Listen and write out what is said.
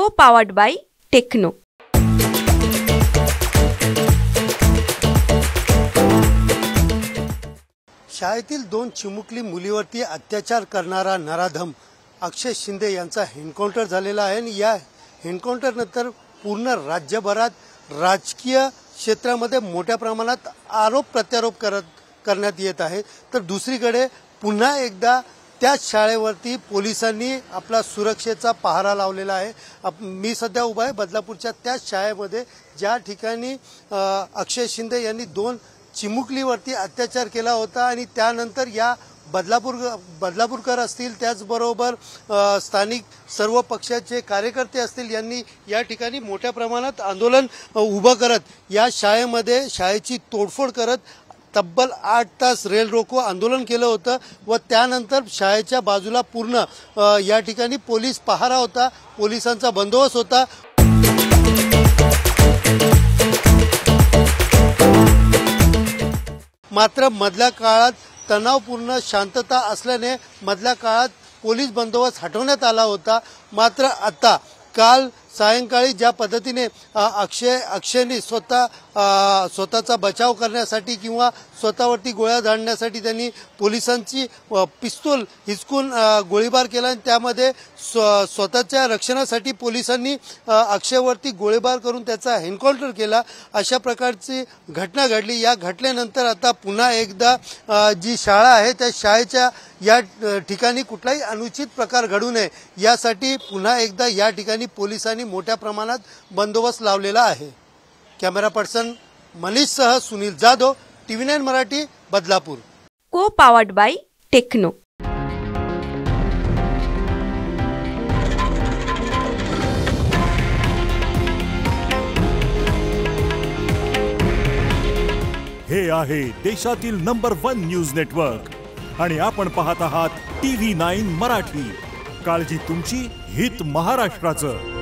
Co-powered by Techno. शाळेतील 2 चिमुकली मुलीवरती अत्याचार करणारा नराधम अक्षय शिंदे यांचा एन्काउंटर झालेला आहे आणि या एन्काउंटर नंतर पूर्ण राज्यभरात राजकीय क्षेत्रामध्ये मोठ्या प्रमाणात आरोप प्रत्यारोप करण्यात येत आहे। तर दुसरीकडे पुन्हा एकदा त्याच शाळेवरती पोलिसांनी आपला सुरक्षेचा पहारा लावलेला आहे। मी सध्या उभा आहे बदलापूरच्या त्याच शाळेमध्ये ज्या ठिकाणी अक्षय शिंदे यांनी 2 चिमुकलीवरती अत्याचार केला होता आणि त्यानंतर या बदलापूरकर असतील त्याचबरोबर स्थानिक सर्व पक्षाचे कार्यकर्ते असतील यांनी या ठिकाणी मोठ्या प्रमाणात आंदोलन उभं करत या शाळेमध्ये शाळेची तोडफोड करत तब्बल 8 तास रेल रोको आंदोलन केलं होतं व त्यानंतर शाळेच्या बाजूला पूर्ण या ठिकाणी पोलीस पहारा होता, पोलिसांचा बंदोबस्त होता। मात्र मधल्या काळात तणावपूर्ण शांतता असल्याने मधल्या काळात पोलीस बंदोबस्त हटवण्यात आला होता। मात्र आता काल सायंकाळी ज्या पद्धतीने अक्षयने स्वतःचा बचाव करण्यासाठी किंवा स्वतःवरती गोळ्या झाडण्यासाठी त्यांनी पोलिसांची पिस्तूल हिसकून गोळीबार केला आणि त्यामध्ये स्वतःच्या रक्षणासाठी पोलिसांनी अक्षयवरती गोळीबार करून त्याचा एन्काउंटर केला। अशा प्रकारची घटना घडली। या घटनेनंतर आता पुन्हा एकदा जी शाळा आहे त्या शाळेच्या या ठिकाणी कुठलाही अनुचित प्रकार घडू नये यासाठी पुन्हा एकदा या ठिकाणी पोलिसांनी मोठ्या प्रमाणात बंदोबस्त लावलेला आहे। कॅमेरा पर्सन मनीष सह Sunil Jadhav, TV9 Marathi, Badlapur. Co-powered by Techno. हे आहे देशातील नंबर 1 न्यूज नेटवर्क आणि आपण पाहत आहात TV9 मराठी। काळजी तुमची, हित महाराष्ट्राचं।